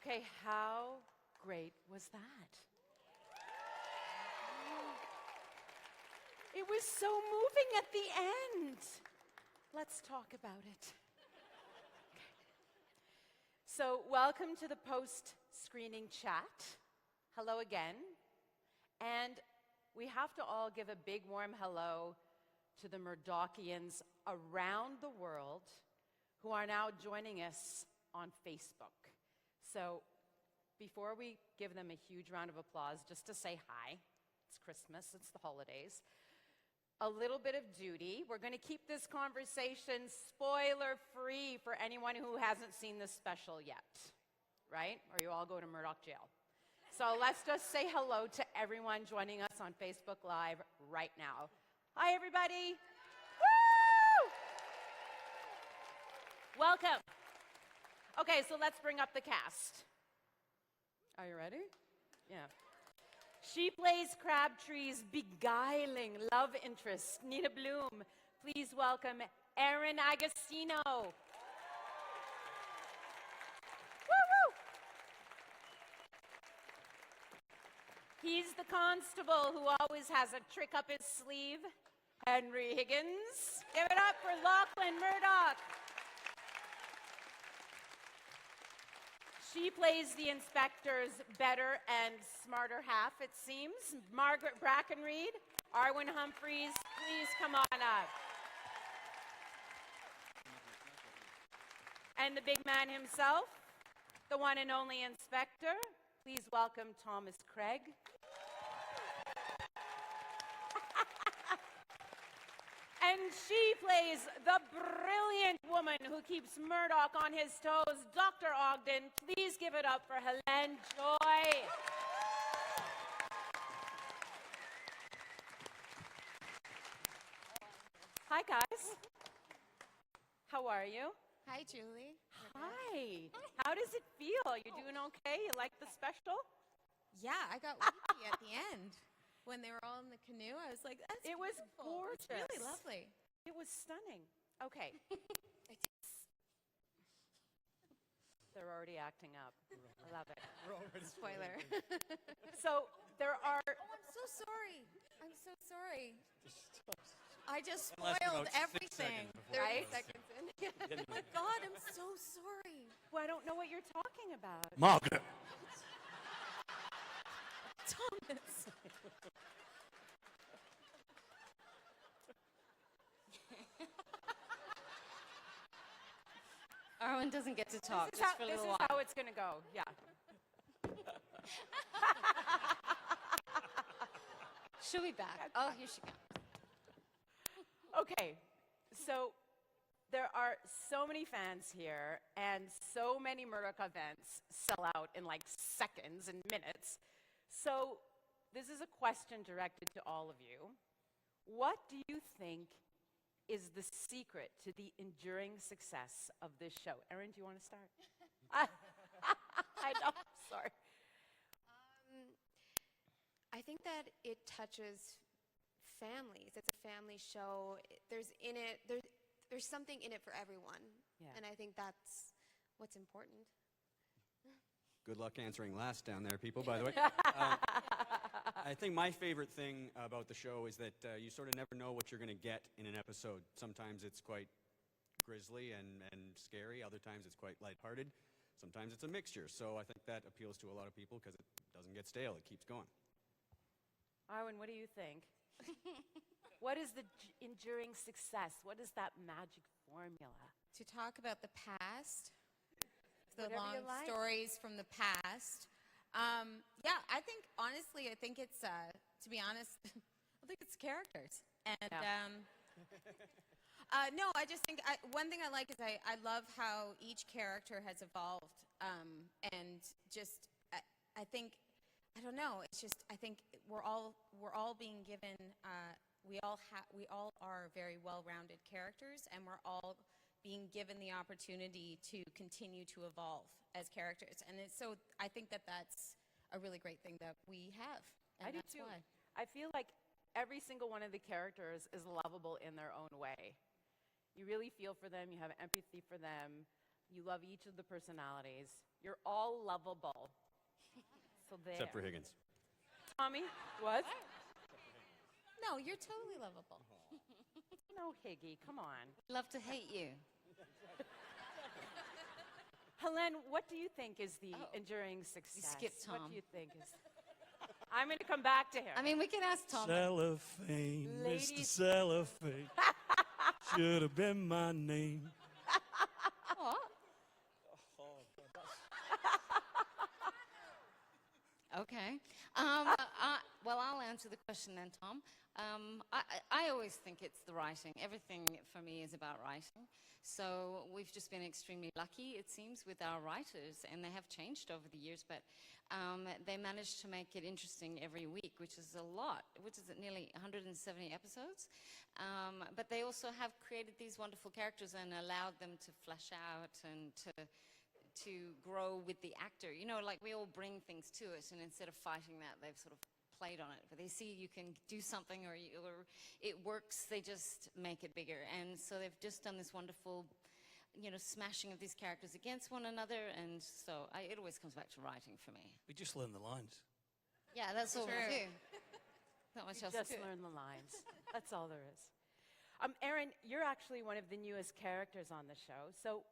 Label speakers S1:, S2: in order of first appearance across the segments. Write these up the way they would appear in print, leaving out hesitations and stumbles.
S1: Okay, how great was that? It was so moving at the end. Let's talk about it. Okay. So, welcome to the post-screening chat. Hello again. And we have to all give a big warm hello to the Murdochians around the world who are now joining us on Facebook. So, before we give them a huge round of applause, just to say hi, it's Christmas, it's the holidays, a little bit of duty. We're going to keep this conversation spoiler-free for anyone who hasn't seen this special yet, right? Or you all go to Murdoch jail. So let's just say hello to everyone joining us on Facebook Live right now. Hi, everybody. Woo! Welcome. Okay, so let's bring up the cast. Are you ready? Yeah. She plays Crabtree's beguiling love interest, Nina Bloom. Please welcome Erin Agostino. Woo-woo! He's the constable who always has a trick up his sleeve, Henry Higgins. Give it up for Lachlan Murdoch. She plays the inspector's better and smarter half, it seems. Margaret Brackenreed, Arwen Humphreys, please come on up. And the big man himself, the one and only inspector, please welcome Thomas Craig. And she plays the brilliant woman who keeps Murdoch on his toes, Dr. Ogden. Please give it up for Hélène Joy. Hi, guys. How are you?
S2: Hi, Julie.
S1: Hi. How does it feel? You doing okay? You like the special?
S2: Yeah, I got weepy at the end. When they were all in the canoe, I was like, that's
S1: It was
S2: beautiful.
S1: gorgeous.
S2: It's really lovely.
S1: It was stunning. Okay. They're already acting up. I love it.
S2: Spoiler.
S1: So there are...
S2: Oh, I'm so sorry. I'm so sorry. I just
S3: Unless
S2: spoiled
S3: about 6
S2: everything.
S3: seconds before
S2: 30
S3: it goes.
S2: seconds in. Oh my God, I'm so sorry.
S1: Well, I don't know what you're talking about.
S3: Margaret.
S2: Thomas.
S4: Arwen doesn't get to talk
S1: This
S4: just for a little
S1: is
S4: while.
S1: how it's going to go. Yeah.
S4: She'll be back. Oh, here she comes.
S1: Okay. So there are so many fans here, and so many Murdoch events sell out in like seconds and minutes. So this is a question directed to all of you. What do you think is the secret to the enduring success of this show? Erin, do you want to start? I know, sorry.
S5: I think that it touches families. It's a family show. There's something in it for everyone.
S1: Yeah.
S5: And I think that's what's important.
S3: Good luck answering last down there, people, by the way. I think my favorite thing about the show is that you sort of never know what you're going to get in an episode. Sometimes it's quite grisly and scary. Other times it's quite lighthearted. Sometimes it's a mixture. So I think that appeals to a lot of people because it doesn't get stale. It keeps going.
S1: Arwen, what do you think? What is the enduring success? What is that magic formula?
S2: To talk about the past, the
S1: Whatever you
S2: long
S1: like.
S2: stories from the past. Yeah, I think, honestly, I think it's, to be honest, I think it's characters. And, no, I just think, one thing I like is I love how each character has evolved. And just, I think, I don't know, it's just, I think we're all being given, we all are very well-rounded characters, and we're all being given the opportunity to continue to evolve as characters. And so I think that that's a really great thing that we have. And
S1: I do
S2: that's
S1: too.
S2: why.
S1: I feel like every single one of the characters is lovable in their own way. You really feel for them, you have empathy for them. You love each of the personalities. You're all lovable. So there.
S3: Except for Higgins.
S1: Tommy, what?
S2: No, you're totally lovable.
S1: No, Higgy, come on.
S4: Love to hate you.
S1: Hélène, what do you think is the
S4: Oh.
S1: enduring success?
S4: skipped
S1: What
S4: Tom.
S1: do you think is... I'm going to come back to him.
S4: I mean, we can ask Tom.
S6: Cellophane, Mr.
S1: Ladies-
S6: Cellophane, should have been my name.
S4: What? Okay. Well, I'll answer the question then, Tom. I always think it's the writing. Everything for me is about writing. So we've just been extremely lucky, it seems, with our writers, and they have changed over the years, but they managed to make it interesting every week, which is a lot, which is nearly 170 episodes. But they also have created these wonderful characters and allowed them to flesh out and to grow with the actor. You know, like we all bring things to it, and instead of fighting that, they've sort of played on it. But they see you can do something or it works, they just make it bigger. And so they've just done this wonderful, you know, smashing of these characters against one another. And so it always comes back to writing for me.
S6: We just learned the lines.
S4: Yeah, that's all we do. Not much else to
S1: Just
S4: do.
S1: learn the lines. That's all there is. Erin, you're actually one of the newest characters on the show. So,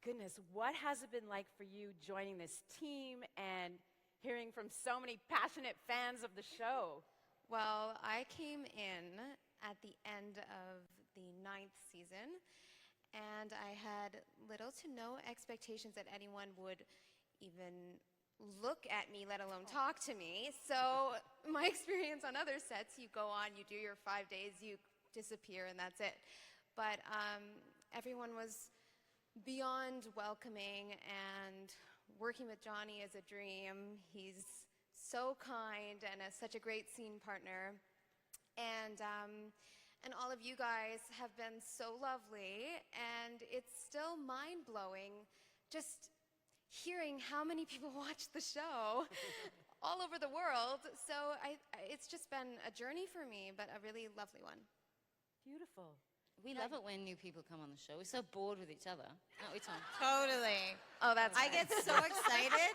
S1: goodness, what has it been like for you joining this team and hearing from so many passionate fans of the show?
S5: Well, I came in at the end of the 9th season, and I had little to no expectations that anyone would even look at me, let alone talk to me. So my experience on other sets, you go on, you do your 5 days, you disappear, and that's it. But everyone was beyond welcoming, and working with Johnny is a dream. He's so kind and such a great scene partner. And all of you guys have been so lovely, and it's still mind-blowing just hearing how many people watch the show all over the world. So it's just been a journey for me, but a really lovely one.
S1: Beautiful.
S4: We love it when new people come on the show. We're so bored with each other, aren't we, Tom?
S2: Totally.
S5: Oh, that's
S2: I
S5: nice.
S2: get so excited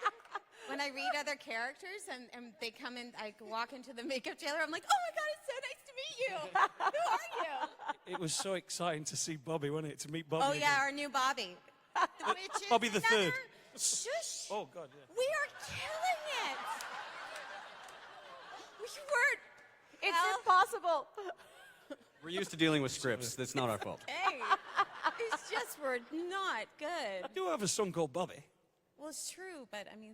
S2: when I read other characters and they come in, I walk into the makeup trailer, I'm like, oh my God, it's so nice to meet you. Who are you?
S6: It was so exciting to see Bobby, wasn't it? To meet Bobby
S2: Oh
S6: again.
S2: yeah, our new Bobby. Which is
S6: Bobby the
S2: another-
S6: Third.
S2: Shush.
S6: Oh, God, yeah.
S2: We are killing it. We weren't.
S1: It's
S2: Well-
S1: impossible.
S3: We're used to dealing with scripts. That's not our fault.
S2: Hey, it's just we're not good.
S6: I do have a son called Bobby.
S2: Well, it's true, but I mean,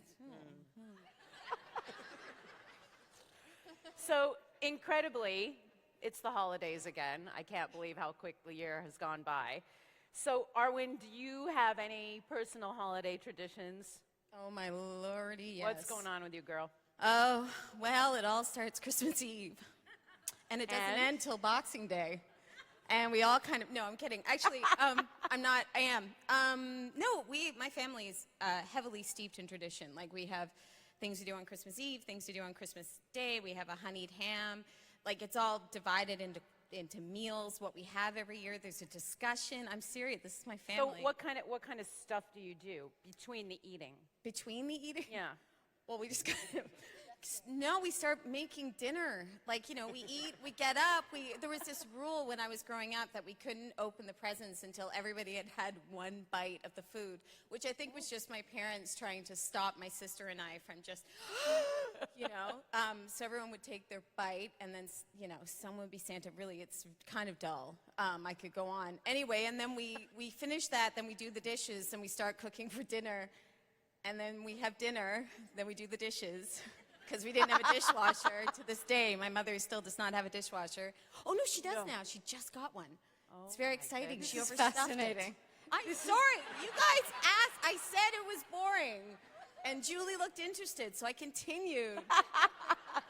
S1: So, incredibly, it's the holidays again. I can't believe how quick the year has gone by. So, Arwen, do you have any personal holiday traditions?
S2: oh my lordy, yes.
S1: What's going on with you, girl?
S2: Oh, well, it all starts Christmas Eve. And it doesn't
S1: And?
S2: end till Boxing Day. And we all kind of, no, I'm kidding. Actually, I'm not, I am. No, my family is heavily steeped in tradition. Like we have things to do on Christmas Eve, things to do on Christmas Day. We have a honeyed ham. Like it's all divided into meals, what we have every year. There's a discussion. I'm serious, this is my
S1: So,
S2: family.
S1: what kind of stuff do you do between the eating?
S2: Between the eating?
S1: Yeah.
S2: Well, we just kind of, no, we start making dinner. Like, you know, we eat, we get up. There was this rule when I was growing up that we couldn't open the presents until everybody had had one bite of the food, which I think was just my parents trying to stop my sister and I from just, you know. So everyone would take their bite, and then, you know, someone would be Santa. Really, it's kind of dull. I could go on. Anyway, and then we finish that, then we do the dishes, and we start cooking for dinner. And then we have dinner, then we do the dishes, because we didn't have a dishwasher. To this day, my mother still does not have a dishwasher. Oh, no, she does now. She just got one. It's very exciting. She
S4: This is
S2: overstuffed
S4: fascinating.
S2: it. I'm sorry. You guys asked. I said it was boring. And Julie looked interested, so I continued.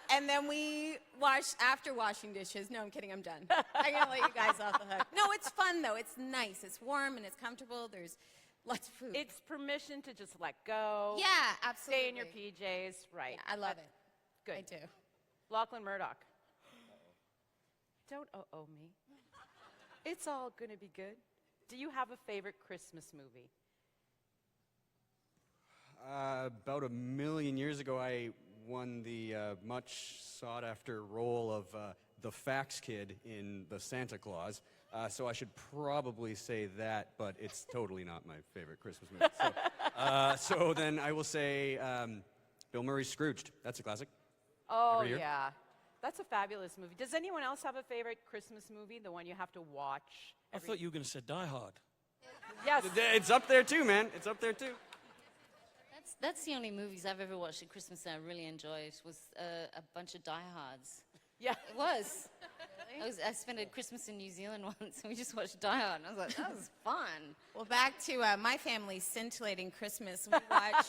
S2: And then we washed, after washing dishes. No, I'm kidding. I'm done. I'm going to let you guys off the hook. No, it's fun, though. It's nice. It's warm, and it's comfortable. There's lots of food.
S1: It's permission to just let go.
S2: Yeah, absolutely.
S1: Stay in your PJs. Right.
S2: Yeah, I love it.
S1: Good.
S2: I do.
S1: Lachlan Murdoch. Don't me. It's all going to be good. Do you have a favorite Christmas movie?
S3: about 1,000,000 years ago, I won the much sought-after role of the fax kid in The Santa Claus. So I should probably say that, but it's totally not my favorite Christmas movie. So then I will say Bill Murray's Scrooged. That's a classic.
S1: Oh,
S3: Every year.
S1: yeah. That's a fabulous movie. Does anyone else have a favorite Christmas movie, the one you have to watch?
S6: I thought you were going to say Die Hard.
S1: Yes.
S3: It's up there too, man. It's up there too.
S4: That's the only movies I've ever watched at Christmas that I really enjoyed was a bunch of Die Hards.
S1: Yeah.
S4: It was. I spent a Christmas in New Zealand once, and we just watched Die Hard, and I was like, that was fun.
S2: Well, back to my family's scintillating Christmas. We watch.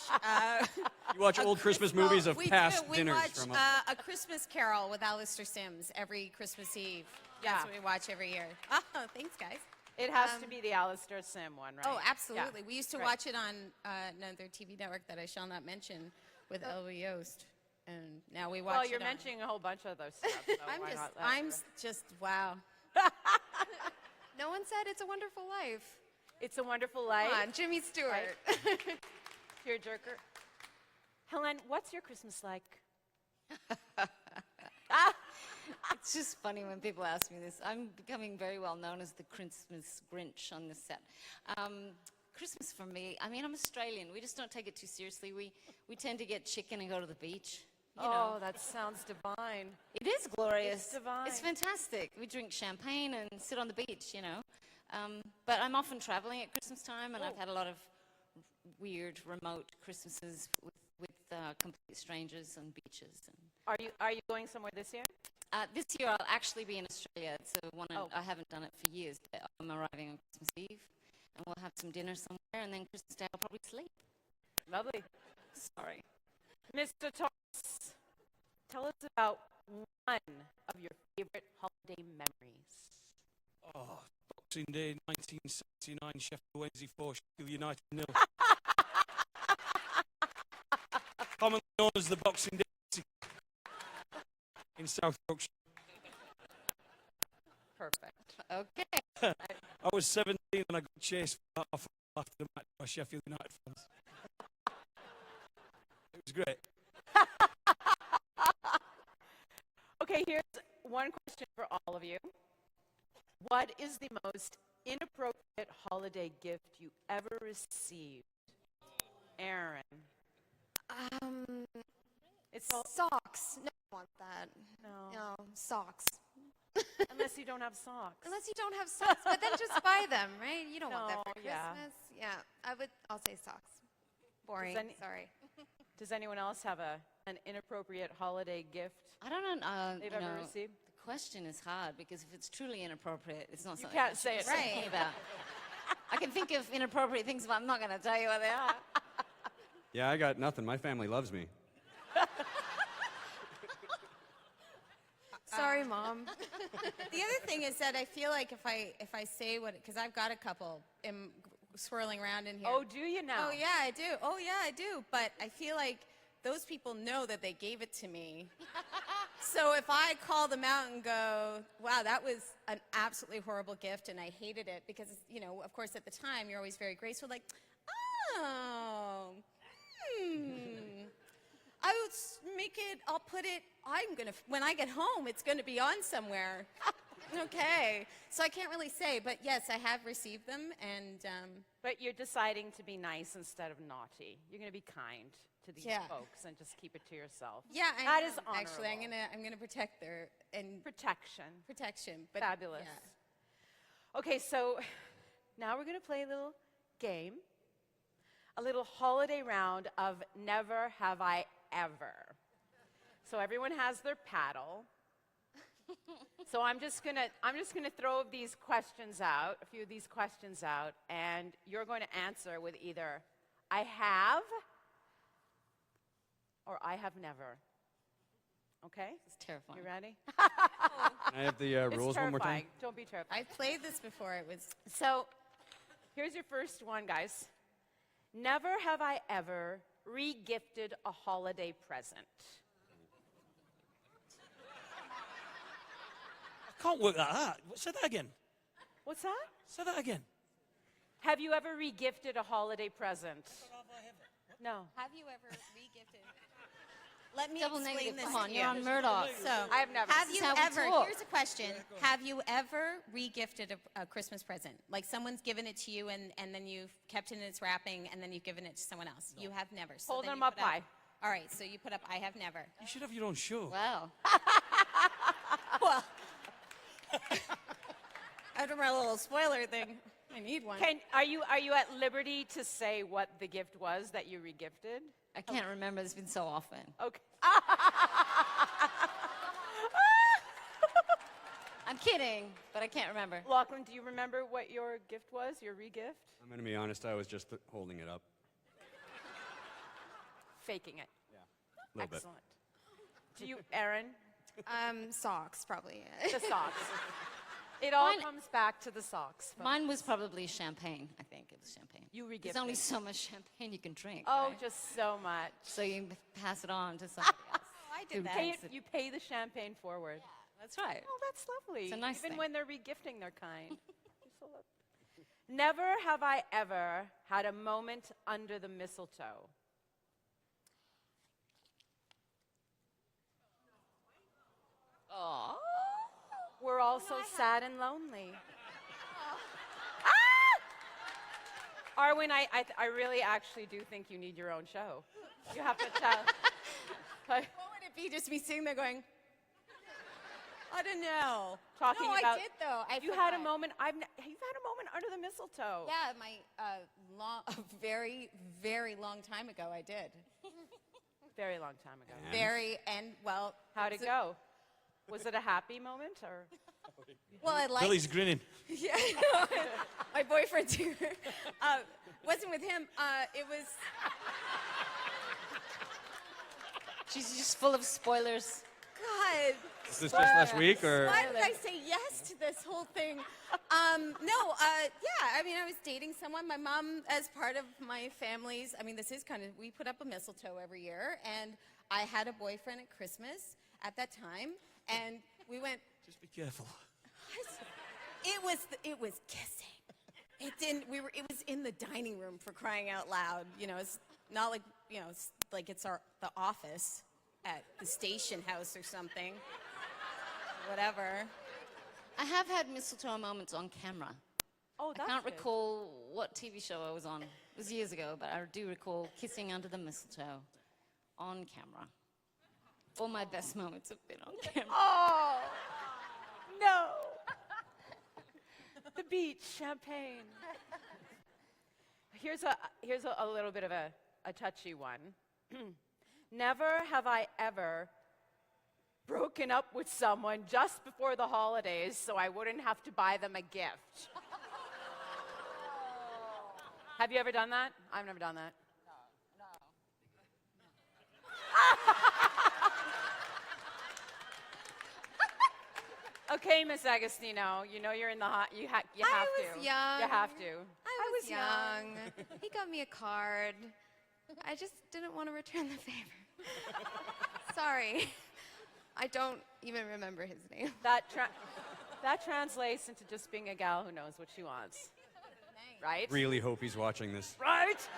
S3: You watch old Christmas movies of past dinners
S2: We watch
S3: from
S2: A Christmas Carol with Alistair Sims every Christmas Eve.
S1: Yeah.
S2: That's what we watch every year. Oh, thanks, guys.
S1: It has to be the Alistair Sim one, right?
S2: Oh, absolutely.
S1: Yeah.
S2: We used to
S1: Right.
S2: watch it on another TV network that I shall not mention with Elva Yost. And now we watch
S1: Well,
S2: it
S1: you're
S2: on-
S1: mentioning a whole bunch of those stuff. So why not let
S2: I'm
S1: her?
S2: just, wow.
S5: No one said It's a Wonderful Life.
S1: It's a Wonderful Life.
S5: Come on, Jimmy Stewart.
S1: Tearjerker. Helen, what's your Christmas like?
S4: It's just funny when people ask me this. I'm becoming very well known as the Christmas Grinch on this set. Christmas for me, I mean, I'm Australian. We just don't take it too seriously. We tend to get chicken and go to the beach. You know.
S1: Oh, that sounds divine.
S4: It is glorious.
S1: It's divine.
S4: It's fantastic. We drink champagne and sit on the beach, you know. But I'm often traveling at Christmas time, and I've had a lot of weird, remote Christmases with complete strangers on beaches. And
S1: Are you going somewhere this year?
S4: this year I'll actually be in Australia. It's one
S1: Oh.
S4: I haven't done it for years. But I'm arriving on Christmas Eve, and we'll have some dinner somewhere, and then Christmas Day I'll probably sleep.
S1: Lovely.
S4: Sorry.
S1: Mr. Thomas, tell us about one of your favorite holiday memories.
S6: Oh, Boxing Day 1979, Sheffield Wednesday 4, Sheffield United 0. Commonly known as the Boxing Day in South Yorkshire.
S1: Perfect.
S4: Okay.
S6: I was 17 and I got chased for half an hour after the match by Sheffield United fans. It was great.
S1: Okay, here's one question for all of you. What is the most inappropriate holiday gift you ever received? Erin. It's all,
S5: Socks. No, I want that.
S1: no,
S5: No, socks.
S1: unless you don't have socks.
S5: Unless you don't have socks, but then just buy them, right? You don't want that for
S1: No, yeah.
S5: Christmas. Yeah, I'll say socks. Boring.
S1: any-
S5: Sorry.
S1: Does anyone else have an inappropriate holiday gift
S4: I don't know.
S1: they've
S4: you
S1: ever
S4: know,
S1: received?
S4: The question is hard because if it's truly inappropriate, it's not something
S1: can't
S4: I should
S1: say
S4: be
S1: it.
S4: thinking
S2: Right.
S4: about. I can think of inappropriate things, but I'm not going to tell you what they are.
S3: Yeah, I got nothing. My family loves me.
S5: Sorry, Mom.
S2: The other thing is that I feel like if I say what, because I've got a couple swirling around in here.
S1: Oh, do you now?
S2: Oh yeah, I do. Oh yeah, I do. But I feel like those people know that they gave it to me. So if I call them out and go, wow, that was an absolutely horrible gift and I hated it, because, you know, of course at the time you're always very graceful, like, oh, I would make it, I'll put it, when I get home, it's gonna be on somewhere. Okay, so I can't really say, but yes, I have received them, and
S1: But you're deciding to be nice instead of naughty. You're going to be kind to these
S2: Yeah.
S1: folks and just keep it to yourself.
S2: yeah,
S1: That is
S2: actually,
S1: honorable.
S2: I'm gonna protect their
S1: Protection.
S2: protection. But
S1: Fabulous.
S2: yeah.
S1: Okay, so now we're going to play a little game, a little holiday round of Never Have I Ever. So everyone has their paddle. So I'm just gonna throw these questions out, a few of these questions out, and you're going to answer with either I have or I have never. Okay?
S4: It's terrifying.
S1: You ready?
S3: Can I have the
S1: It's
S3: rules one more
S1: terrifying.
S3: time?
S1: Don't be terrified.
S2: I've played this before. It was
S1: So, here's your first one, guys. Never have I ever re-gifted a holiday present.
S6: I can't work that out. Say that again.
S1: What's that?
S6: Say that again.
S1: Have you ever re-gifted a holiday present? No.
S2: Have you ever re-gifted? Let me
S4: Double
S2: explain
S4: negative.
S2: this
S4: Come
S2: to
S4: on,
S2: you.
S4: you're on Murdoch.
S2: So,
S1: I have never.
S2: have
S4: This is
S2: you
S4: how we
S2: ever,
S4: talk.
S2: here's a question. Have you ever re-gifted a Christmas present? Like someone's given it to you and then you've kept it in its wrapping and then you've given it to someone else? No. You have never. So
S1: Hold
S2: then
S1: them
S2: you
S1: up
S2: put
S1: high.
S2: All right, so you put up, I have never.
S6: You should have your own show.
S4: Wow.
S2: Well, after my little spoiler thing, I need one.
S1: Are you at liberty to say what the gift was that you regifted?
S4: I can't remember. It's been so often.
S1: Okay.
S4: I'm kidding, but I can't remember.
S1: Lachlan, do you remember what your gift was, your regift?
S3: I'm going to be honest, I was just holding it up.
S1: Faking it.
S3: Yeah. A little
S1: Excellent. Do you, Erin?
S5: Socks, probably.
S1: The socks. It all
S4: Mine-
S1: comes back to the socks. folks.
S4: Mine was probably champagne. I think it was champagne.
S1: You
S4: There's
S1: regifted.
S4: only so much champagne you can drink.
S1: Oh,
S4: right?
S1: just so much.
S4: So you can pass it on to somebody else.
S2: I
S4: Who
S2: did that.
S1: Pay
S4: drinks it.
S1: you pay the champagne forward.
S4: That's right.
S1: Oh, that's lovely.
S4: It's a nice
S1: Even
S4: thing.
S1: when they're regifting their kind. You're so lovely. Never have I ever had a moment under the mistletoe.
S4: Aww.
S1: We're all so sad and lonely. Ah! Arwen, I really actually do think you need your own show. You have to tell.
S2: What would it be? Just me sitting there going, I don't know.
S1: Talking
S2: no,
S1: about-
S2: I did though.
S1: You had a moment. You've had a moment under the mistletoe.
S2: Yeah, a very, very long time ago, I did.
S1: Very long time ago.
S3: And?
S2: Well.
S1: How'd it go? Was it a happy moment or?
S2: Well, I like.
S6: Billy's grinning.
S2: Yeah, my boyfriend's here. Wasn't with him. It was.
S4: She's just full of spoilers.
S2: God.
S3: Is this just last week, or?
S2: Why did I say yes to this whole thing? Yeah, I mean, I was dating someone. My mom, as part of my family's, I mean, this is kind of, we put up a mistletoe every year, and I had a boyfriend at Christmas at that time, and we went,
S6: Just be careful.
S2: it was kissing. It didn't, it was in the dining room, for crying out loud. You know, it's not like, you know, it's like it's the office at the station house or something. Whatever.
S4: I have had mistletoe moments on camera.
S1: Oh,
S4: I
S1: that's
S4: can't
S1: good.
S4: recall what TV show I was on. It was years ago, but I do recall kissing under the mistletoe on camera. All my best moments have been on camera.
S1: Oh no! The beach, champagne. Here's a little bit of a touchy one. Never have I ever broken up with someone just before the holidays so I wouldn't have to buy them a gift. Have you ever done that? I've never done that. Okay, Miss Agostino, you know you're in the hot. You have to.
S5: I was young.
S1: You have to.
S5: I was young. He got me a card. I just didn't want to return the favor. Sorry. I don't even remember his name.
S1: That translates into just being a gal who knows what she wants. Right?
S3: Really hope he's watching this.
S1: Right?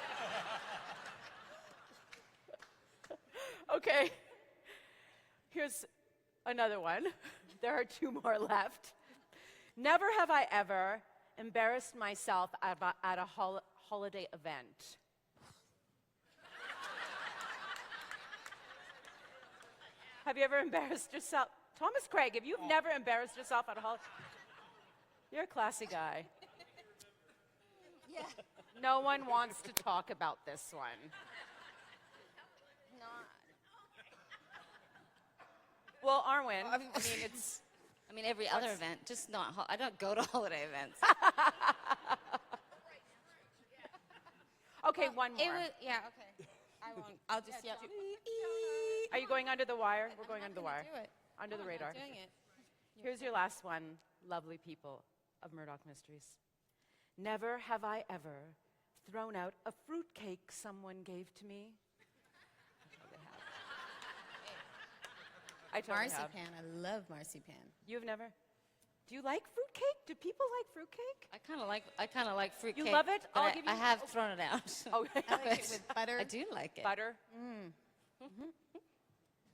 S1: Okay. Here's another one. There are two more left. Never have I ever embarrassed myself at a holiday event. Have you ever embarrassed yourself? Thomas Craig, if you've never embarrassed yourself at a holiday, you're a classy guy.
S2: Yeah.
S1: No one wants to talk about this one. Well, Arwen, I mean, it's...
S4: I mean, every other event, just not. I don't go to holiday events.
S1: Okay, one more.
S2: Yeah, okay. I won't. I'll just, yeah.
S1: Are you going under the wire? We're going under the wire.
S2: Do it.
S1: Under the
S2: No, I'm
S1: radar.
S2: not doing it.
S1: Here's your last one, lovely people of Murdoch Mysteries. Never have I ever thrown out a fruitcake someone gave to me. I totally have.
S2: Marzipan. I love marzipan.
S1: You've never? Do you like fruitcake? Do people like fruitcake?
S4: I kind of like fruitcake.
S1: You love it?
S4: but
S1: I'll give you-
S4: I have thrown it out.
S1: Oh,
S2: I like it with butter.
S4: I do like it.
S1: butter.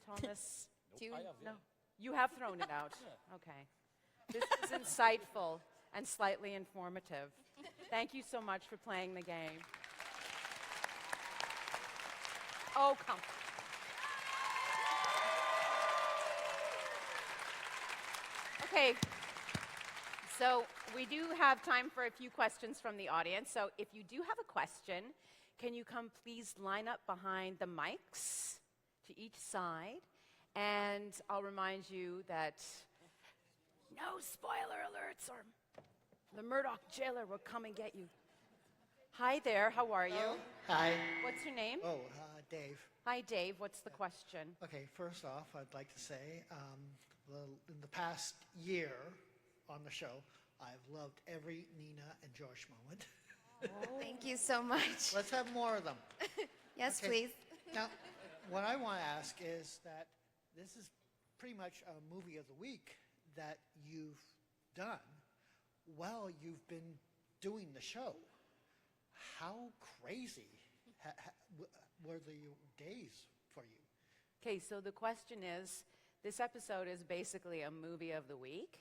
S1: Thomas,
S2: Do you-
S1: no, you have thrown it out. Okay. This is insightful and slightly informative. Thank you so much for playing the game. Oh, come. Okay. So we do have time for a few questions from the audience. So if you do have a question, can you come please line up behind the mics to each side? And I'll remind you that no spoiler alerts or the Murdoch jailer will come and get you. Hi there, how are you?
S7: Hi.
S1: What's your name?
S7: Oh, Dave.
S1: Hi, Dave. What's the question?
S7: Okay, first off, I'd like to say, in the past year on the show, I've loved every Nina and Josh moment.
S5: Thank you so much.
S7: Let's have more of them.
S5: Yes,
S7: Okay.
S5: please.
S7: Now, what I want to ask is that this is pretty much a movie of the week that you've done while you've been doing the show. How crazy were the days for you?
S1: Okay, so the question is, this episode is basically a movie of the week,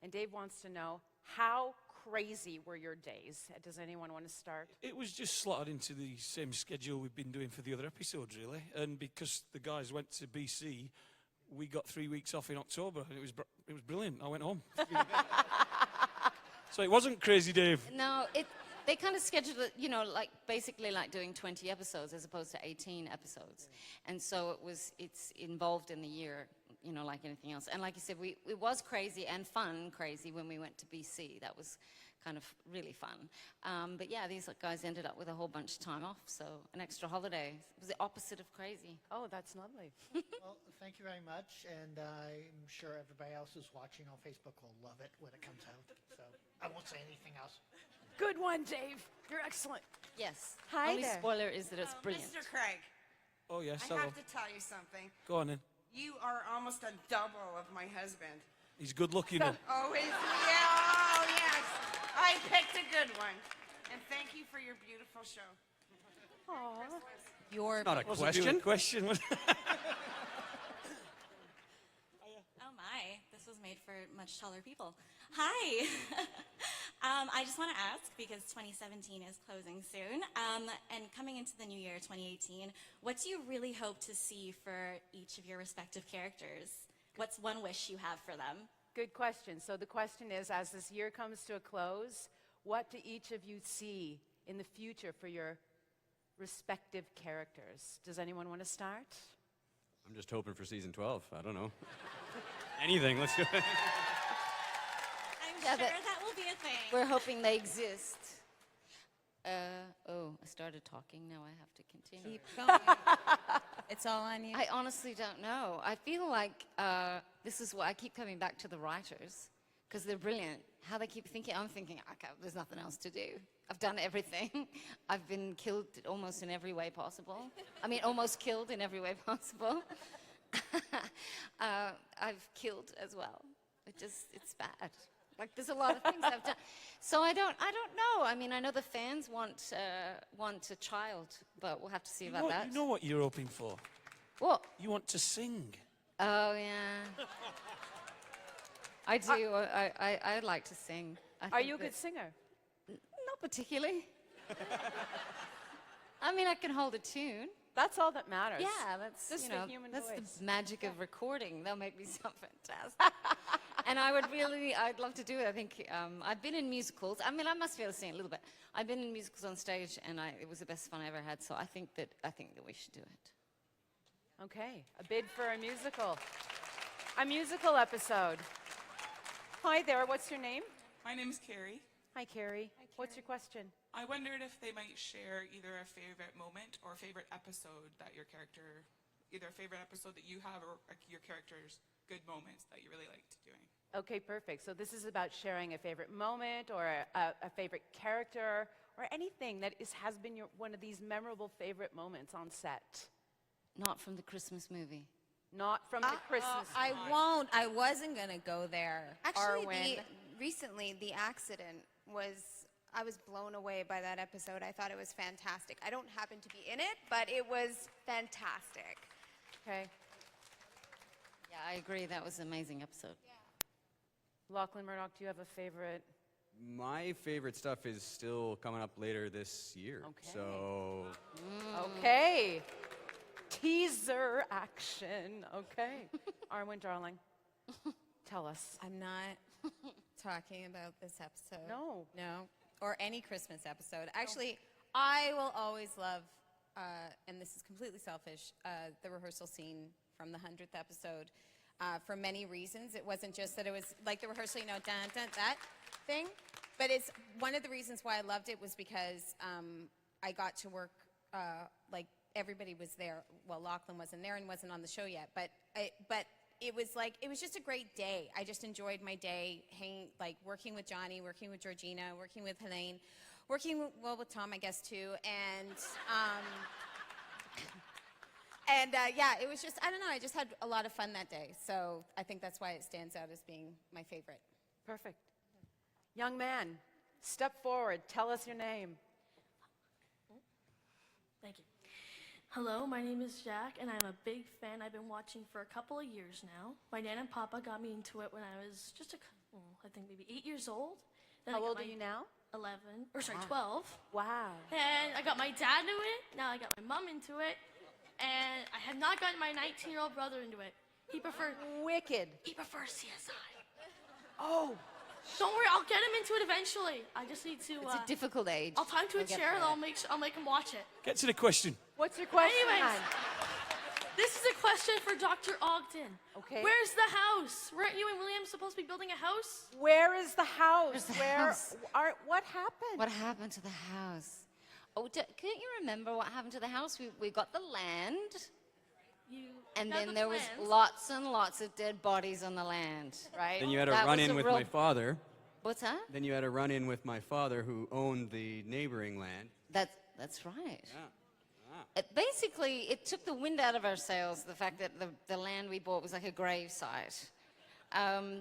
S1: and Dave wants to know, how crazy were your days? Does anyone want to start?
S6: It was just slotted into the same schedule we've been doing for the other episodes, really. And because the guys went to BC, we got 3 weeks off in October, and it was brilliant. I went home. So it wasn't crazy, Dave.
S4: No, they kind of scheduled it, like basically like doing 20 episodes as opposed to 18 episodes. And so it's involved in the year, like anything else. And like you said, it was crazy and fun crazy when we went to BC. That was kind of really fun. But yeah, these guys ended up with a whole bunch of time off, so an extra holiday. It was the opposite of crazy.
S1: Oh, that's lovely.
S7: Well, thank you very much, and I'm sure everybody else who's watching on Facebook will love it when it comes out. So I won't say anything else.
S1: Good one, Dave. You're excellent.
S4: Yes.
S1: Hi
S4: Only
S1: there.
S4: spoiler is that it's brilliant.
S8: Mr. Craig,
S6: Oh, yes,
S8: I
S6: hello.
S8: have to tell you something.
S6: Go on in.
S8: You are almost a double of my husband.
S6: He's good looking. Then.
S8: Oh, is he? Oh, yes. I picked a good one. And thank you for your beautiful show.
S1: Aw.
S2: Your
S3: Not a
S6: Wasn't really a
S3: question.
S6: question. was it?
S9: Oh my, this was made for much taller people. Hi. I just want to ask, because 2017 is closing soon, and coming into the new year, 2018, what do you really hope to see for each of your respective characters? What's one wish you have for them?
S1: Good question. So the question is, as this year comes to a close, what do each of you see in the future for your respective characters? Does anyone want to start?
S3: I'm just hoping for season 12. I don't know. Anything. Let's go.
S9: I'm
S4: Yeah,
S9: sure
S4: but
S9: that will be a thing.
S4: We're hoping they exist. I started talking, now I have to continue.
S2: keep going. It's all on you.
S4: I honestly don't know. I feel like this is why I keep coming back to the writers, because they're brilliant. How they keep thinking, I'm thinking, okay, there's nothing else to do. I've done everything. I've been killed almost in every way possible. I mean, almost killed in every way possible. I've killed as well. It's bad. Like, there's a lot of things I've done. So I don't know. I mean, I know the fans want a child, but we'll have to see about that.
S6: You know what you're hoping for?
S4: What?
S6: You want to sing.
S4: Oh, yeah. I do. I like to sing.
S1: Are you a good singer?
S4: Not particularly. I mean, I can hold a tune.
S1: That's all that matters.
S4: Yeah, that's
S1: Just the human
S4: that's
S1: voice.
S4: the magic of recording. They'll make me sound fantastic. And I'd love to do it. I think I've been in musicals. I mean, I must be able to sing a little bit. I've been in musicals on stage, and it was the best fun I ever had. So I think that we should do it.
S1: Okay, a bid for a musical. A musical episode. Hi there, what's your name?
S10: My name's Carrie.
S1: Hi, Carrie. What's your question?
S10: I wondered if they might share either a favorite moment or a favorite episode that your character, either a favorite episode that you have or your character's good moments that you really liked doing.
S1: Okay, perfect. So this is about sharing a favorite moment or a favorite character or anything that has been one of these memorable favorite moments on set.
S4: Not from the Christmas movie.
S1: Not from the Christmas
S2: I
S1: movie.
S2: won't. I wasn't going to go there.
S5: Actually,
S1: Arwen.
S5: recently, the accident I was blown away by that episode. I thought it was fantastic. I don't happen to be in it, but it was fantastic.
S1: Okay.
S4: Yeah, I agree. That was an amazing episode.
S1: Lachlan, Murdoch, do you have a favorite?
S3: My favorite stuff is still coming up later this year.
S1: Okay.
S3: So
S1: Okay. Teaser action. Okay. Arwen, darling, tell us.
S2: I'm not talking about this episode.
S1: No.
S2: No. Or any Christmas episode. Actually, I will always love, and this is completely selfish, the rehearsal scene from the 100th episode for many reasons. It wasn't just that it was like the rehearsal, dun, dun, that thing. But it's one of the reasons why I loved it was because I got to work, everybody was there. Well, Lachlan wasn't there and wasn't on the show yet, but it was just a great day. I just enjoyed my day, working with Johnny, working with Georgina, working with Hélène, working with Tom, I guess, too. And it was just, I don't know, I just had a lot of fun that day. So I think that's why it stands out as being my favorite.
S1: Perfect. Young man, step forward. Tell us your name.
S11: Thank you. Hello, my name is Jack, and I'm a big fan. I've been watching for a couple of years now. My dad and Papa got me into it when I was just I think maybe 8 years old. Then
S1: How old are you now?
S11: 12.
S1: Wow.
S11: And I got my dad into it. Now I got my mom into it. And I have not gotten my 19-year-old brother into it. He prefers CSI.
S1: Oh.
S11: Don't worry, I'll get him into it eventually. I just need to.
S4: It's a difficult age.
S11: I'll tie him to a chair and I'll make him watch it.
S6: Get to the question.
S1: What's your question?
S11: Anyways,
S1: hon?
S11: this is a question for Dr. Ogden.
S1: Okay.
S11: Where's the house? Weren't you and William supposed to be building a house?
S1: Where is the house?
S4: Where's the house?
S1: What happened?
S4: What happened to the house? Oh, can't you remember what happened to the house? We got the land, and then there was lots and lots of dead bodies on the land, right?
S3: then you had a
S4: That was
S3: run-in with my father.
S4: What's that?
S3: Then you had a run-in with my father who owned the neighboring land.
S4: That's right.
S3: Yeah.
S4: Basically, it took the wind out of our sails, the fact that the land we bought was like a gravesite. And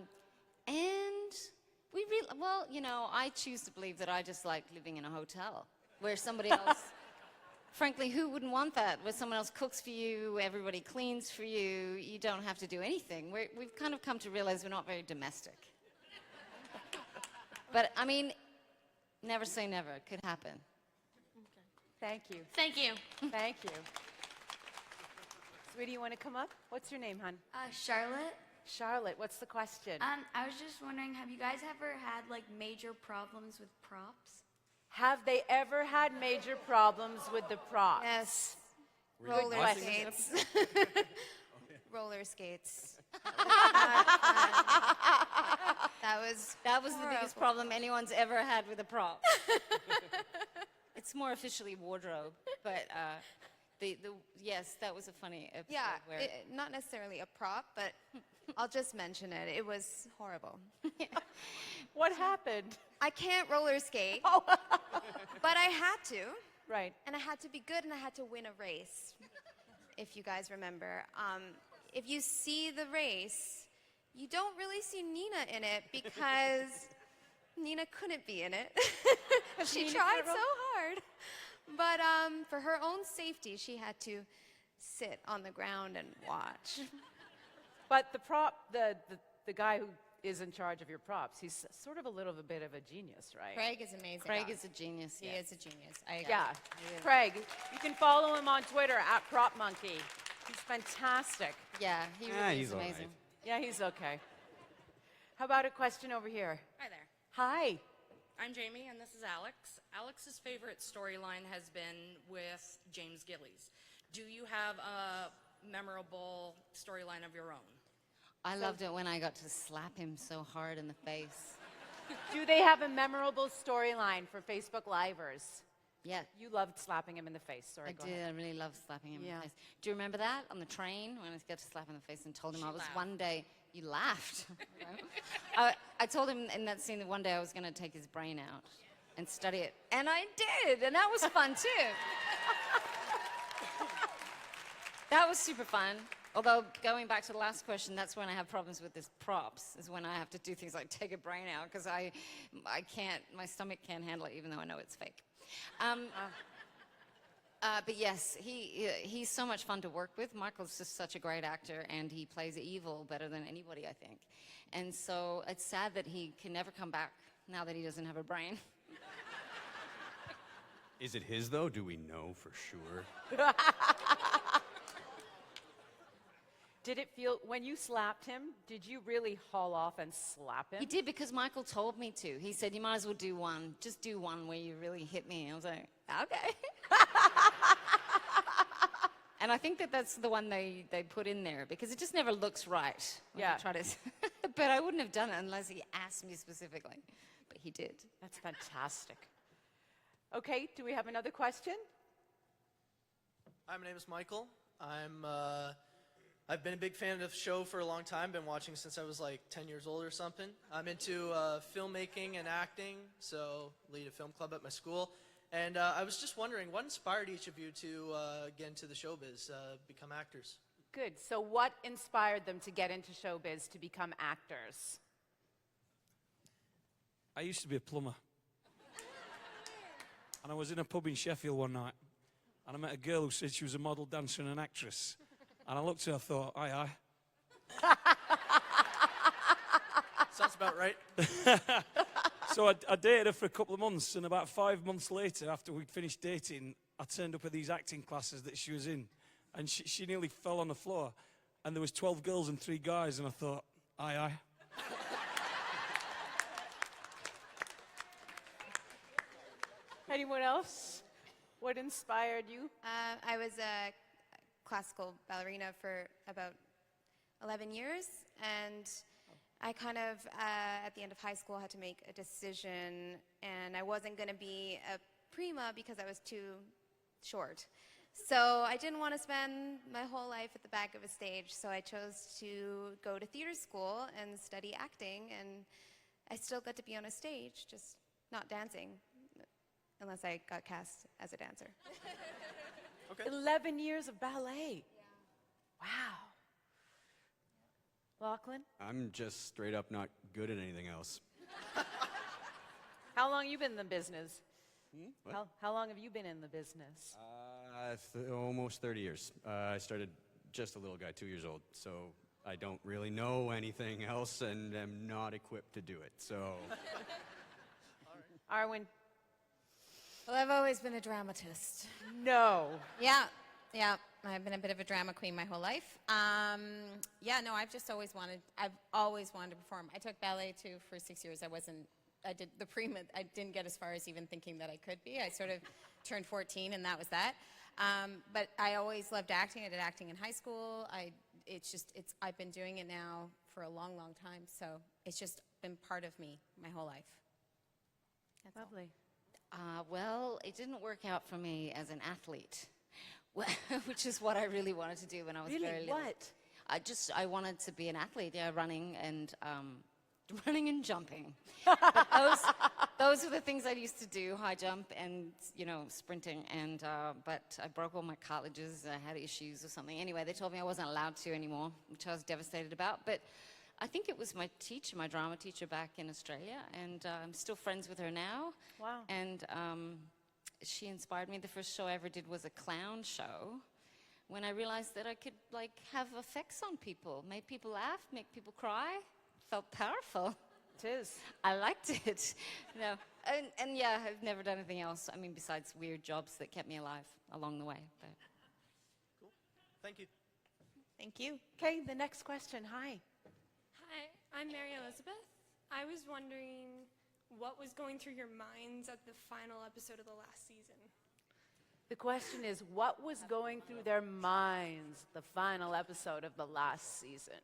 S4: we really, I choose to believe that I just like living in a hotel where somebody else, frankly, who wouldn't want that? Where someone else cooks for you, everybody cleans for you, you don't have to do anything. We've kind of come to realize we're not very domestic. But, I mean, never say never. It could happen.
S1: Thank you.
S11: Thank you.
S1: Thank you. Sweetie, you want to come up? What's your name, hon?
S12: Charlotte.
S1: Charlotte, what's the question?
S12: I was just wondering, have you guys ever had major problems with props?
S1: Have they ever had major problems with the props?
S5: Yes.
S3: Were you
S5: Roller
S3: watching
S5: skates. Roller skates.
S4: That was the biggest problem anyone's ever had with a prop. It's more officially wardrobe, but yes, that was a funny episode.
S5: Yeah, not necessarily a prop, but I'll just mention it. It was horrible.
S1: What happened?
S5: I can't roller skate,
S1: Oh.
S5: but I had to.
S1: Right.
S5: And I had to be good, and I had to win a race, if you guys remember. If you see the race, you don't really see Nina in it because Nina couldn't be in it. She tried so hard. But for her own safety, she had to sit on the ground and watch.
S1: But the prop, the guy who is in charge of your props, he's sort of a little bit of a genius, right?
S2: Craig is amazing.
S4: Craig is a genius.
S2: He is a genius. I agree.
S1: Yeah. Craig, you can follow him on Twitter @PropMonkey. He's fantastic.
S4: Yeah, he really
S3: he's
S4: is
S3: all
S4: amazing.
S3: right.
S1: Yeah, he's okay. How about a question over here?
S13: Hi there.
S1: Hi.
S13: I'm Jamie, and this is Alex. Alex's favorite storyline has been with James Gillies. Do you have a memorable storyline of your own?
S4: I loved it when I got to slap him so hard in the face.
S1: Do they have a memorable storyline for Facebook Livers?
S4: Yeah.
S1: You loved slapping him in the face. Sorry,
S4: I
S1: go
S4: did.
S1: ahead.
S4: I really loved slapping him in
S1: Yeah.
S4: the face. Do you remember that on the train when I got to slap him in the face and told him I was one day? You laughed. I told him in that scene that one day I was going to take his brain out and study it, and I did, and that was fun too. That was super fun. Although, going back to the last question, that's when I have problems with this props, is when I have to do things like take a brain out, because I can't, my stomach can't handle it, even though I know it's fake. But yes, he's so much fun to work with. Michael's just such a great actor, and he plays evil better than anybody, I think. And so it's sad that he can never come back now that he doesn't have a brain.
S3: Is it his, though? Do we know for sure?
S1: Did it feel, when you slapped him, did you really haul off and slap him?
S4: He did, because Michael told me to. He said, you might as well do one. Just do one where you really hit me. I was like, okay. And I think that that's the one they put in there, because it just never looks right. When you try to but I wouldn't have done it unless he asked me specifically. But he did.
S1: That's fantastic. Okay, do we have another question?
S14: Hi, my name is Michael. I've been a big fan of the show for a long time. Been watching since I was like 10 years old or something. I'm into filmmaking and acting, so lead a film club at my school. And I was just wondering, what inspired each of you to get into the showbiz, become actors?
S1: Good. So what inspired them to get into showbiz, to become actors?
S6: I used to be a plumber. And I was in a pub in Sheffield one night, and I met a girl who said she was a model, dancer, and an actress. And I looked at her and thought, aye.
S14: Sounds about right.
S6: So I dated her for a couple of months, and about 5 months later, after we'd finished dating, I turned up at these acting classes that she was in, and she nearly fell on the floor. And there was 12 girls and 3 guys, and I thought, aye.
S1: Anyone else? What inspired you?
S5: I was a classical ballerina for about 11 years, and I kind of, at the end of high school, had to make a decision, and I wasn't going to be a prima because I was too short. So I didn't want to spend my whole life at the back of a stage, so I chose to go to theater school and study acting, and I still got to be on a stage, just not dancing, unless I got cast as a dancer.
S1: Okay. 11 years of ballet. Yeah. Wow. Lachlan?
S3: I'm just straight up not good at anything else.
S1: How long have you been in the business?
S3: What?
S1: How long have you been in the business?
S3: Almost 30 years. I started just a little guy, 2 years old, so I don't really know anything else and am not equipped to do it, so.
S1: Arwen?
S2: Well, I've always been a dramatist.
S1: No.
S2: Yeah. I've been a bit of a drama queen my whole life. I've always wanted to perform. I took ballet too for 6 years. I did the prima. I didn't get as far as even thinking that I could be. I sort of turned 14 and that was that. But I always loved acting. I did acting in high school. I've been doing it now for a long, long time. So it's just been part of me my whole life. That's
S1: Lovely.
S4: Well, it didn't work out for me as an athlete, which is what I really wanted to do when I was very little.
S1: What?
S4: I wanted to be an athlete, running and jumping. But those are the things I used to do: high jump and sprinting. And but I broke all my cartilages. I had issues or something. Anyway, they told me I wasn't allowed to anymore, which I was devastated about. But I think it was my teacher, my drama teacher back in Australia, and I'm still friends with her now.
S1: Wow.
S4: And she inspired me. The first show I ever did was a clown show, when I realized that I could have effects on people, make people laugh, make people cry. Felt powerful.
S1: It is.
S4: I liked it. And yeah, I've never done anything else. I mean, besides weird jobs that kept me alive along the way. But.
S14: Cool. Thank you.
S2: Thank you.
S1: Okay, the next question. Hi.
S15: Hi, I'm Mary Elizabeth. I was wondering what was going through your minds at the final episode of the last season?
S1: The question is, what was going through their minds the final episode of the last season?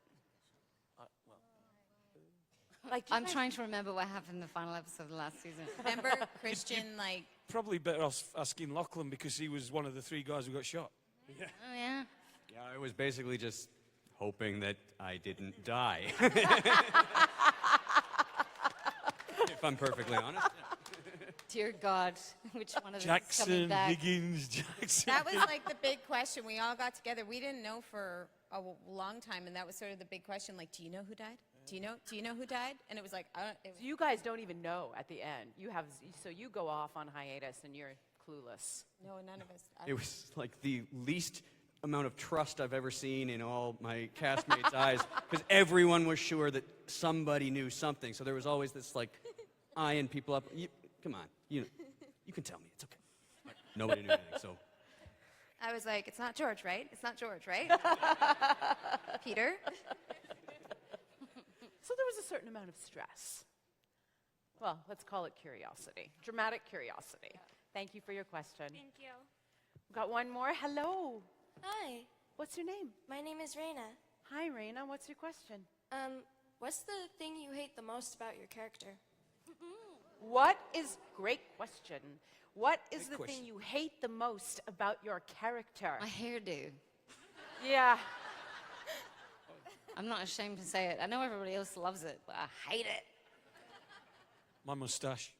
S4: I'm trying to remember what happened in the final episode of the last season.
S2: Remember Christian,
S6: Probably better off asking Lachlan, because he was one of the 3 guys who got shot.
S3: Yeah.
S4: Oh, yeah?
S3: Yeah, I was basically just hoping that I didn't die. If I'm perfectly honest.
S4: Dear God, which one of them is
S6: Jackson,
S4: coming back?
S6: Higgins, Jackson.
S2: That was the big question. We all got together. We didn't know for a long time, and that was sort of the big question, like, do you know who died? Do you know who died? And it was like,
S1: So you guys don't even know at the end. So you go off on hiatus and you're clueless.
S2: no, none of us.
S3: It was like the least amount of trust I've ever seen in all my castmates' eyes, because everyone was sure that somebody knew something. So there was always this like eyeing people up. Come on, you can tell me, it's okay. Nobody knew anything. So
S5: I was like, it's not George, right? It's not George, right? Peter?
S1: So there was a certain amount of stress. Well, let's call it curiosity, dramatic curiosity. Thank you for your question.
S15: Thank you.
S1: We've got one more. Hello.
S16: Hi,
S1: What's your name?
S16: my name is Raina.
S1: Hi, Raina. What's your question?
S16: What's the thing you hate the most about your character?
S1: What is great question? What is
S3: Great
S1: the
S3: question.
S1: thing you hate the most about your character?
S4: My hairdo.
S1: Yeah.
S4: I'm not ashamed to say it. I know everybody else loves it, but I hate it.
S6: My mustache.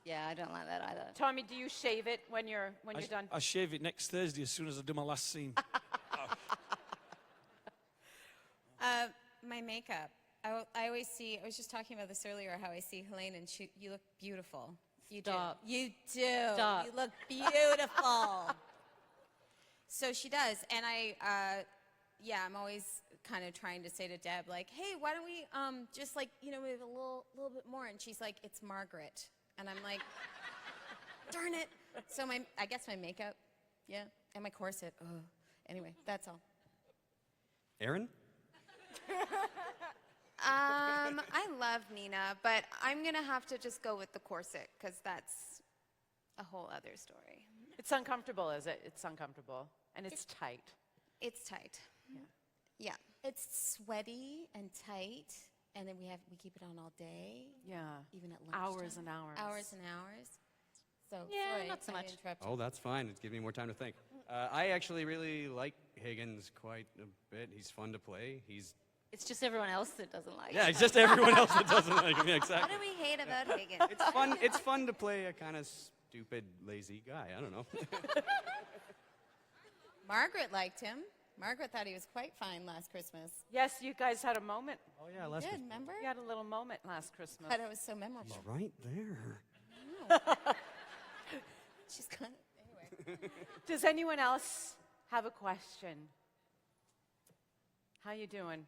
S4: Yeah, I don't like that either.
S1: Tommy, do you shave it when you're done?
S6: I shave it next Thursday as soon as I do my last scene.
S2: My makeup. I always see, I was just talking about this earlier, how I see Hélène and you look beautiful. You
S4: Stop.
S2: do. You do.
S4: Stop.
S2: You look beautiful. So she does. And I'm always kind of trying to say to Deb, like, hey, why don't we just like, we have a little bit more. And she's like, it's Margaret. And I'm like, darn it. So I guess my makeup, yeah, and my corset. Oh, anyway, that's all.
S3: Erin?
S5: I love Nina, but I'm going to have to just go with the corset because that's a whole other story.
S1: It's uncomfortable, is it? It's uncomfortable. And it's tight.
S5: It's tight. Yeah.
S2: It's sweaty and tight, and then we keep it on all day.
S1: Yeah.
S2: Even at lunchtime.
S1: Hours and hours.
S2: Hours and hours. So
S4: Yeah,
S2: sorry,
S4: not so
S2: I
S4: much.
S2: interrupted.
S3: Oh, that's fine. It's giving me more time to think. I actually really like Higgins quite a bit. He's fun to play.
S4: It's just everyone else that doesn't like
S3: Yeah,
S4: it.
S3: it's just everyone else that doesn't like him. Yeah, exactly.
S5: What do we hate about Higgins?
S3: It's fun. It's fun to play a kind of stupid, lazy guy. I don't know.
S2: Margaret liked him. Margaret thought he was quite fine last Christmas.
S1: Yes, you guys had a moment.
S3: Oh yeah,
S2: We did, remember?
S1: You had a little moment last Christmas.
S2: Thought it was so memorable.
S3: He's right there.
S2: She's kind of, anyway.
S1: Does anyone else have a question? How you doing?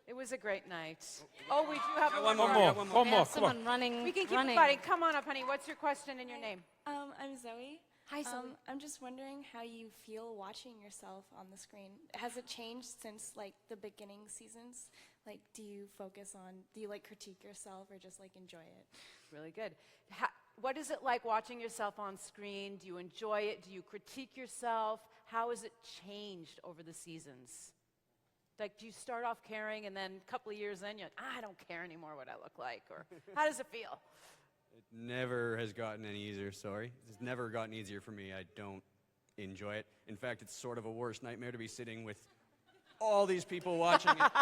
S1: It was a great night. Oh, we do have
S6: One
S1: more.
S6: more.
S1: Yeah,
S6: One
S4: We
S6: more.
S4: have
S6: Come on.
S4: someone running.
S1: We can keep
S4: running.
S1: it fighting. Come on up, honey. What's your question and your name?
S17: I'm Zoe.
S1: Hi, Zoe.
S17: I'm just wondering how you feel watching yourself on the screen. Has it changed since like the beginning seasons? Like, do you critique yourself or just like enjoy it?
S1: Really good. What is it like watching yourself on screen? Do you enjoy it? Do you critique yourself? How has it changed over the seasons? Like, do you start off caring and then a couple of years in, you're like, I don't care anymore what I look like? Or how does it feel?
S3: It never has gotten any easier. Sorry, it's never gotten easier for me. I don't enjoy it. In fact, it's sort of a worst nightmare to be sitting with all these people watching it.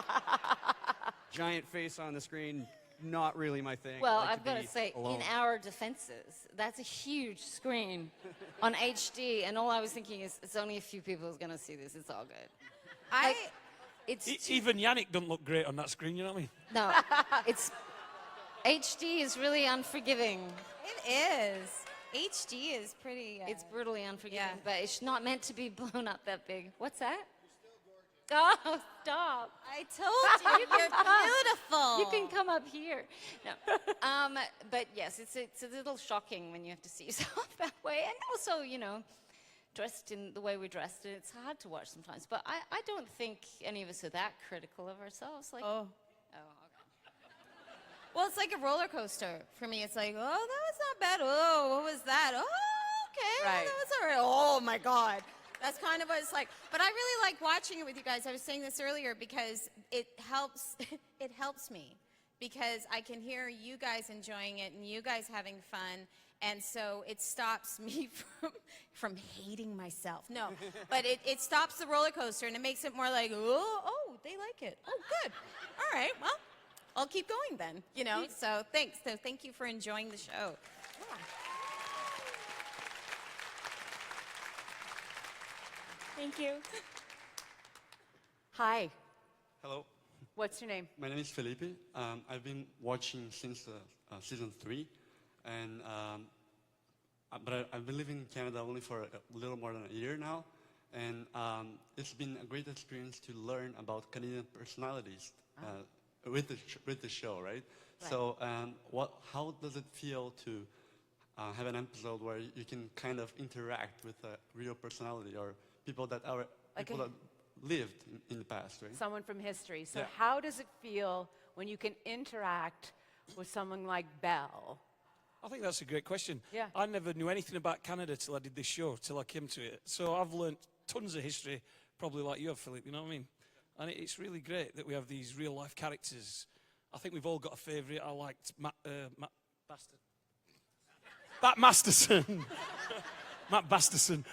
S3: Giant face on the screen. Not really my thing.
S4: Well,
S3: I like
S4: I've got to
S3: be
S4: say,
S3: alone.
S4: in our defenses, that's a huge screen on HD, and all I was thinking is, it's only a few people who's going to see this. It's all good. It's
S6: Even Yannick doesn't look great on that screen, you know what I mean?
S4: No, it's HD is really unforgiving.
S2: It is. HD is pretty.
S4: It's brutally unforgiving,
S2: yeah.
S4: but it's not meant to be blown up that big. What's that? Oh, stop.
S2: I told you, you're beautiful.
S4: You can come up here. No. But yes, it's a little shocking when you have to see yourself that way. And also, dressed in the way we're dressed, and it's hard to watch sometimes. But I don't think any of us are that critical of ourselves. Like,
S2: Oh, okay. Well, it's like a roller coaster. For me, it's like, oh, that was not bad. Oh, what was that? Oh, okay.
S1: Right.
S2: That was all right. Oh, my God. That's kind of what it's like. But I really like watching it with you guys. I was saying this earlier because it helps. It helps me because I can hear you guys enjoying it and you guys having fun. And so it stops me from hating myself. No, but it stops the roller coaster and it makes it more like, oh, they like it. Oh, good. All right, well, I'll keep going then, So thanks. So thank you for enjoying the show.
S17: Thank you.
S1: Hi.
S18: Hello.
S1: What's your name?
S18: My name is Felipe. I've been watching since season 3, and but I've been living in Canada only for a little more than a year now, and it's been a great experience to learn about Canadian personalities with the show, right? So, how does it feel to have an episode where you can kind of interact with a real personality or people that lived in the past, right?
S1: Someone from history. So
S18: Yeah.
S1: how does it feel when you can interact with someone like Belle?
S6: I think that's a great question.
S1: Yeah.
S6: I never knew anything about Canada till I did this show, till I came to it. So I've learned tons of history, probably like you have, Philip, you know what I mean? And it's really great that we have these real-life characters. I think we've all got a favourite. I liked Matt Masterson. Matt Masterson. Matt Masterson.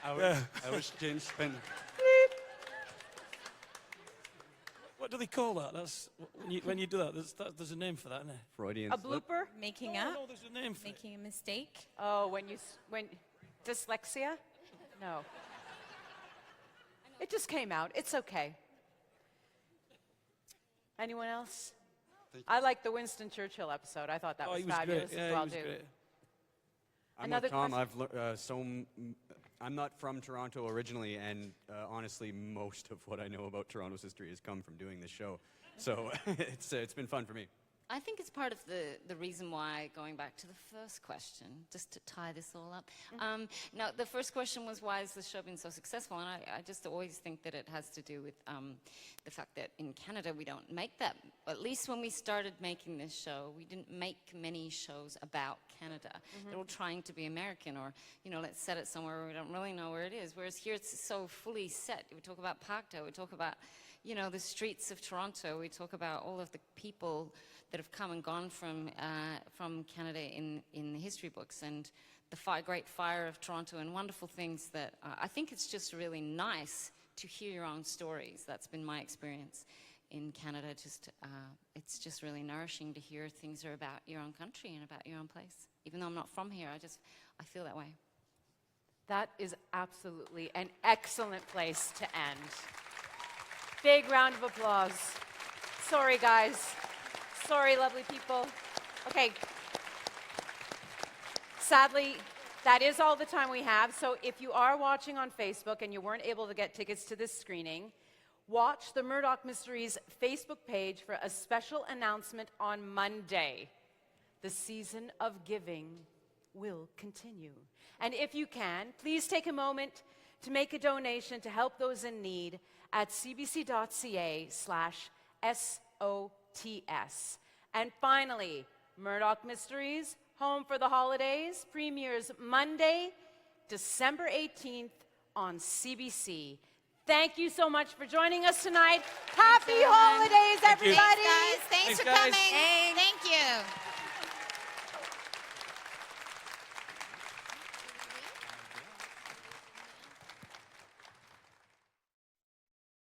S18: I wish James spent.
S6: What do they call that? That's when you do that. There's a name for that, isn't there?
S3: Freudian
S2: A
S3: slip.
S2: blooper? Making up?
S6: No, there's a name for
S2: Making a mistake?
S1: Oh, when dyslexia? No. It just came out. It's okay. Anyone else? I like the Winston Churchill episode. I thought that was
S6: he was
S1: fabulous
S6: great.
S1: as
S6: Yeah,
S1: well,
S6: he was
S1: too.
S6: great.
S3: I'm
S1: Another
S3: with Tom.
S1: question?
S3: I'm not from Toronto originally, and honestly, most of what I know about Toronto's history has come from doing this show. So it's been fun for me.
S4: I think it's part of the reason why, going back to the first question, just to tie this all up. Now, the first question was, why has the show been so successful? And I just always think that it has to do with the fact that in Canada we don't make that. At least when we started making this show, we didn't make many shows about Canada. They're all trying to be American, or, you know, let's set it somewhere where we don't really know where it is. Whereas here it's so fully set. We talk about Pacto, we talk about, you know, the streets of Toronto, we talk about all of the people that have come and gone from Canada in the history books, and the Great Fire of Toronto, and wonderful things that I think it's just really nice to hear your own stories. That's been my experience in Canada. It's just really nourishing to hear things are about your own country and about your own place. Even though I'm not from here, I feel that way.
S1: That is absolutely an excellent place to end. Big round of applause. Sorry, guys. Sorry, lovely people. Okay. Sadly, that is all the time we have. So if you are watching on Facebook and you weren't able to get tickets to this screening, watch the Murdoch Mysteries Facebook page for a special announcement on Monday. The season of giving will continue. And if you can, please take a moment to make a donation to help those in need at cbc.ca/SOTS. And finally, Murdoch Mysteries, Home for the Holidays, premieres Monday, December 18th on CBC. Thank you so much for joining us tonight. Happy holidays, everybody!
S2: Thanks, guys. Thanks for coming.